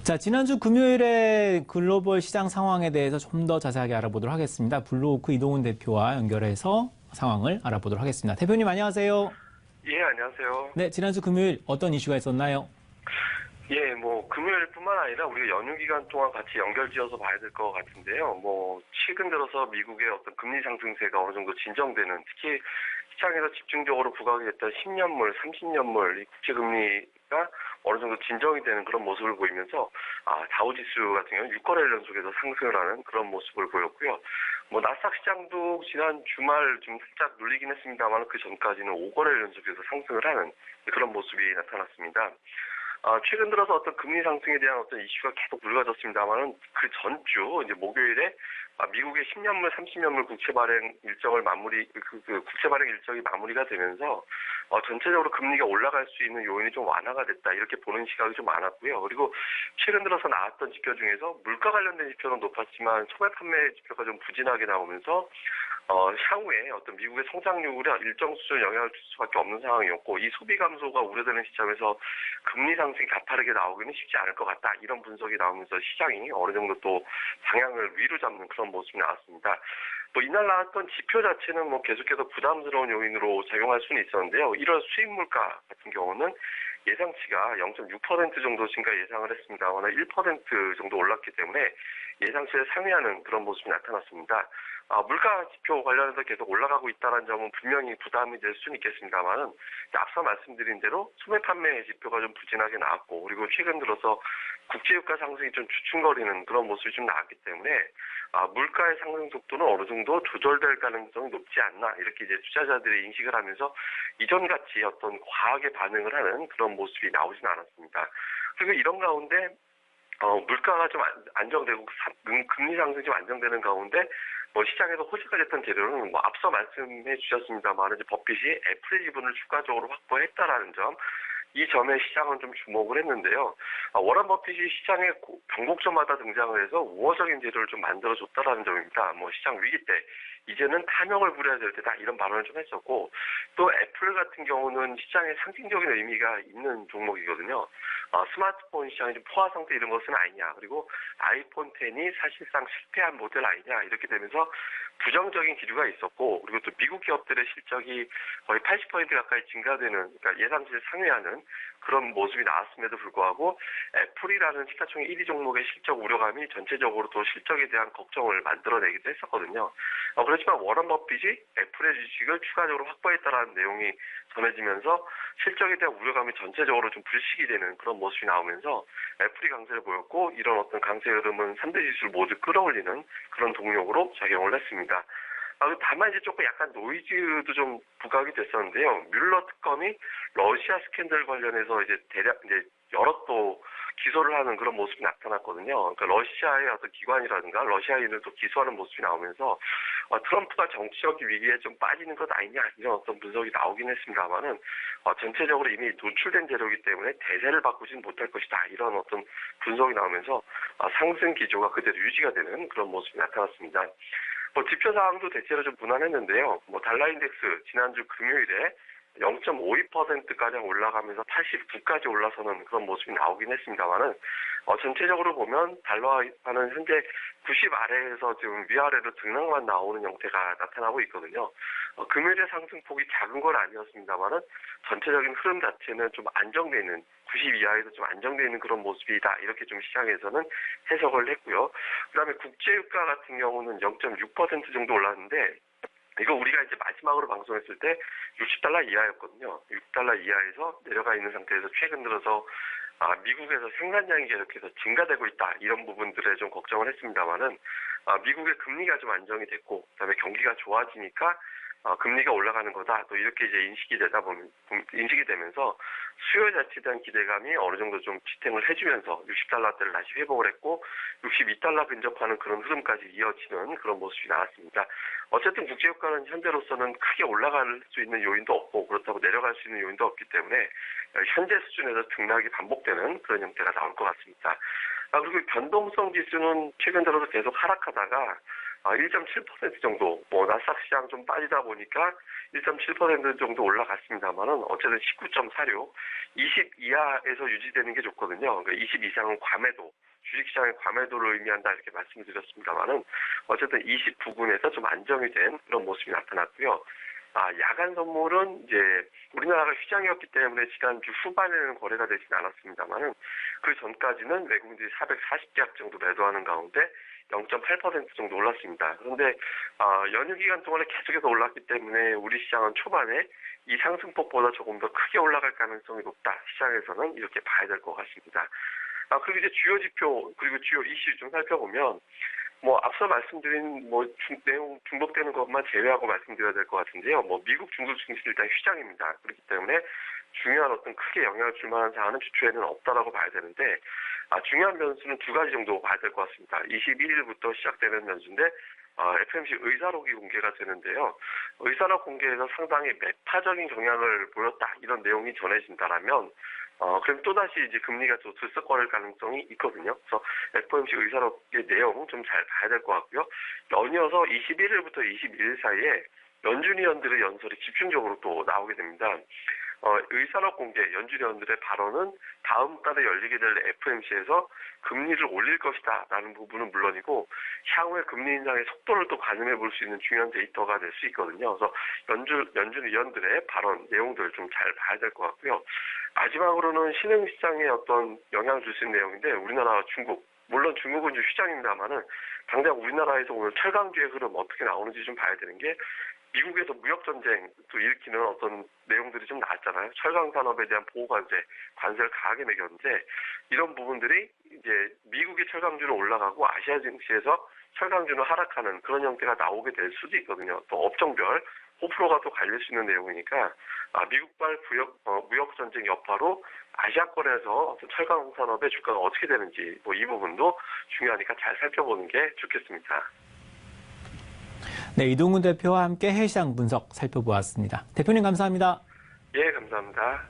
자, 지난주 금요일에 글로벌 시장 상황에 대해서 좀 더 자세하게 알아보도록 하겠습니다. 블루오크 이동훈 대표와 연결해서 상황을 알아보도록 하겠습니다. 대표님 안녕하세요. 예, 안녕하세요. 네, 지난주 금요일 어떤 이슈가 있었나요? 예, 금요일뿐만 아니라 우리가 연휴 기간 동안 같이 연결지어서 봐야 될 것 같은데요. 최근 들어서 미국의 어떤 금리 상승세가 어느 정도 진정되는, 특히 시장에서 집중적으로 부각이 됐던 10년물, 30년물, 이 국채금리가 어느 정도 진정이 되는 그런 모습을 보이면서, 다우지수 같은 경우는 6거래일 연속해서 상승을 하는 그런 모습을 보였고요. 나스닥 시장도 지난 주말 좀 살짝 눌리긴 했습니다만 그 전까지는 5거래일 연속해서 상승을 하는 그런 모습이 나타났습니다. 최근 들어서 어떤 금리 상승에 대한 어떤 이슈가 계속 불거졌습니다만은 그 전주, 이제 목요일에 미국의 10년물, 30년물 국채 발행 일정을 국채 발행 일정이 마무리가 되면서, 전체적으로 금리가 올라갈 수 있는 요인이 좀 완화가 됐다. 이렇게 보는 시각이 좀 많았고요. 그리고 최근 들어서 나왔던 지표 중에서 물가 관련된 지표는 높았지만 소매 판매 지표가 좀 부진하게 나오면서, 향후에 어떤 미국의 성장률에 일정 수준 영향을 줄 수밖에 없는 상황이었고, 이 소비 감소가 우려되는 시점에서 금리 상승이 가파르게 나오기는 쉽지 않을 것 같다. 이런 분석이 나오면서 시장이 어느 정도 또 방향을 위로 잡는 그런 모습이 나왔습니다. 이날 나왔던 지표 자체는 계속해서 부담스러운 요인으로 작용할 수는 있었는데요. 1월 수입 물가 같은 경우는 예상치가 0.6% 정도 증가 예상을 했습니다만 1% 정도 올랐기 때문에 예상치를 상회하는 그런 모습이 나타났습니다. 물가 지표 관련해서 계속 올라가고 있다는 점은 분명히 부담이 될 수는 있겠습니다만은, 앞서 말씀드린 대로 소매 판매 지표가 좀 부진하게 나왔고, 그리고 최근 들어서 국제유가 상승이 좀 주춤거리는 그런 모습이 좀 나왔기 때문에, 물가의 상승 속도는 어느 정도 조절될 가능성이 높지 않나, 이렇게 이제 투자자들이 인식을 하면서 이전같이 어떤 과하게 반응을 하는 그런 모습이 나오진 않았습니다. 그리고 이런 가운데 물가가 좀 안정되고 금리 상승이 좀 안정되는 가운데 시장에서 호재가 됐던 재료는 앞서 말씀해 주셨습니다만 이제 버핏이 애플의 지분을 추가적으로 확보했다라는 점, 이 점에 시장은 좀 주목을 했는데요. 워런 버핏이 시장에 변곡점마다 등장을 해서 우호적인 재료를 좀 만들어줬다라는 점입니다. 시장 위기 때 이제는 탐욕을 부려야 될 때다, 이런 발언을 좀 했었고, 또 애플 같은 경우는 시장에 상징적인 의미가 있는 종목이거든요. 스마트폰 시장이 좀 포화 상태 이런 것은 아니냐, 그리고 아이폰 10이 사실상 실패한 모델 아니냐, 이렇게 되면서 부정적인 기류가 있었고, 그리고 또 미국 기업들의 실적이 거의 80% 가까이 증가되는, 그러니까 예상치를 상회하는 그런 모습이 나왔음에도 불구하고 애플이라는 시가총액 1위 종목의 실적 우려감이 전체적으로 또 실적에 대한 걱정을 만들어내기도 했었거든요. 그렇지만 워런 버핏이 애플의 주식을 추가적으로 확보했다라는 내용이 전해지면서 실적에 대한 우려감이 전체적으로 좀 불식이 되는 그런 모습이 나오면서 애플이 강세를 보였고, 이런 어떤 강세 흐름은 3대 지수를 모두 끌어올리는 그런 동력으로 작용을 했습니다. 다만 이제 조금 약간 노이즈도 좀 부각이 됐었는데요. 뮬러 특검이 러시아 스캔들 관련해서 이제 여러 또 기소를 하는 그런 모습이 나타났거든요. 그러니까 러시아의 어떤 기관이라든가 러시아인을 또 기소하는 모습이 나오면서 트럼프가 정치적 위기에 좀 빠지는 것 아니냐, 이런 어떤 분석이 나오긴 했습니다만은 전체적으로 이미 노출된 재료이기 때문에 대세를 바꾸지는 못할 것이다, 이런 어떤 분석이 나오면서 상승 기조가 그대로 유지가 되는 그런 모습이 나타났습니다. 지표 사항도 대체로 좀 무난했는데요. 달러 인덱스 지난주 금요일에 0.52%가량 올라가면서 89까지 올라서는 그런 모습이 나오긴 했습니다만은, 전체적으로 보면 달러화는 현재 90 아래에서 지금 위아래로 등락만 나오는 형태가 나타나고 있거든요. 금요일의 상승폭이 작은 건 아니었습니다만은 전체적인 흐름 자체는 좀 안정되어 있는, 90 이하에서 좀 안정되어 있는 그런 모습이다, 이렇게 좀 시장에서는 해석을 했고요. 그다음에 국제유가 같은 경우는 0.6% 정도 올랐는데, 이거 우리가 이제 마지막으로 방송했을 때 60달러 이하였거든요. 6달러 이하에서 내려가 있는 상태에서 최근 들어서 미국에서 생산량이 계속해서 증가되고 있다, 이런 부분들에 좀 걱정을 했습니다만은, 미국의 금리가 좀 안정이 됐고, 그다음에 경기가 좋아지니까 금리가 올라가는 거다, 또 이렇게 이제 인식이 되면서 수요 자체에 대한 기대감이 어느 정도 좀 지탱을 해주면서 60달러대를 다시 회복을 했고, 62달러 근접하는 그런 흐름까지 이어지는 그런 모습이 나왔습니다. 어쨌든 국제유가는 현재로서는 크게 올라갈 수 있는 요인도 없고, 그렇다고 내려갈 수 있는 요인도 없기 때문에 현재 수준에서 등락이 반복되는 그런 형태가 나올 것 같습니다. 그리고 변동성 지수는 최근 들어서 계속 하락하다가 1.7% 정도, 나스닥 시장 좀 빠지다 보니까 1.7% 정도 올라갔습니다만은 어쨌든 19.46, 20 이하에서 유지되는 게 좋거든요. 그러니까 20 이상은 과매도, 주식시장의 과매도를 의미한다 이렇게 말씀을 드렸습니다만은 어쨌든 20 부근에서 좀 안정이 된 그런 모습이 나타났고요. 야간 선물은 이제 우리나라가 휴장이었기 때문에 지난주 후반에는 거래가 되진 않았습니다만은 그 전까지는 외국인들이 440계약 정도 매도하는 가운데 0.8% 정도 올랐습니다. 그런데 연휴 기간 동안에 계속해서 올랐기 때문에 우리 시장은 초반에 이 상승폭보다 조금 더 크게 올라갈 가능성이 높다. 시장에서는 이렇게 봐야 될 것 같습니다. 그리고 이제 주요 지표 그리고 주요 이슈 좀 살펴보면 앞서 말씀드린 내용 중복되는 것만 제외하고 말씀드려야 될 것 같은데요. 미국 중국 증시 일단 휴장입니다. 그렇기 때문에 중요한 어떤 크게 영향을 줄 만한 사안은 주초에는 없다라고 봐야 되는데 중요한 변수는 두 가지 정도 봐야 될 것 같습니다. 21일부터 시작되는 변수인데 FOMC 의사록이 공개가 되는데요. 의사록 공개에서 상당히 매파적인 경향을 보였다 이런 내용이 전해진다라면 그럼 또다시 이제 금리가 또 들썩거릴 가능성이 있거든요. 그래서 FOMC 의사록의 내용 좀 잘 봐야 될 것 같고요. 연이어서 21일부터 22일 사이에 연준 위원들의 연설이 집중적으로 또 나오게 됩니다. 의사록 공개, 연준 위원들의 발언은 다음 달에 열리게 될 FOMC에서 금리를 올릴 것이다 라는 부분은 물론이고 향후에 금리 인상의 속도를 또 가늠해 볼 수 있는 중요한 데이터가 될 수 있거든요. 그래서 연준 위원들의 발언 내용들 좀 잘 봐야 될 것 같고요. 마지막으로는 신흥시장에 어떤 영향을 줄 수 있는 내용인데 우리나라와 중국, 물론 중국은 이제 휴장입니다만은 당장 우리나라에서 오늘 철강주의 흐름 어떻게 나오는지 좀 봐야 되는 게 미국에서 무역전쟁도 일으키는 어떤 내용들이 좀 나왔잖아요. 철강산업에 대한 보호관세, 관세를 강하게 매겼는데 이런 부분들이 이제 미국의 철강주는 올라가고 아시아 증시에서 철강주는 하락하는 그런 형태가 나오게 될 수도 있거든요. 또 업종별 호불호가 또 갈릴 수 있는 내용이니까 미국발 무역전쟁 여파로 아시아권에서 어떤 철강산업의 주가가 어떻게 되는지 이 부분도 중요하니까 잘 살펴보는 게 좋겠습니다. 네, 이동훈 대표와 함께 해시장 분석 살펴보았습니다. 대표님 감사합니다. 예, 감사합니다.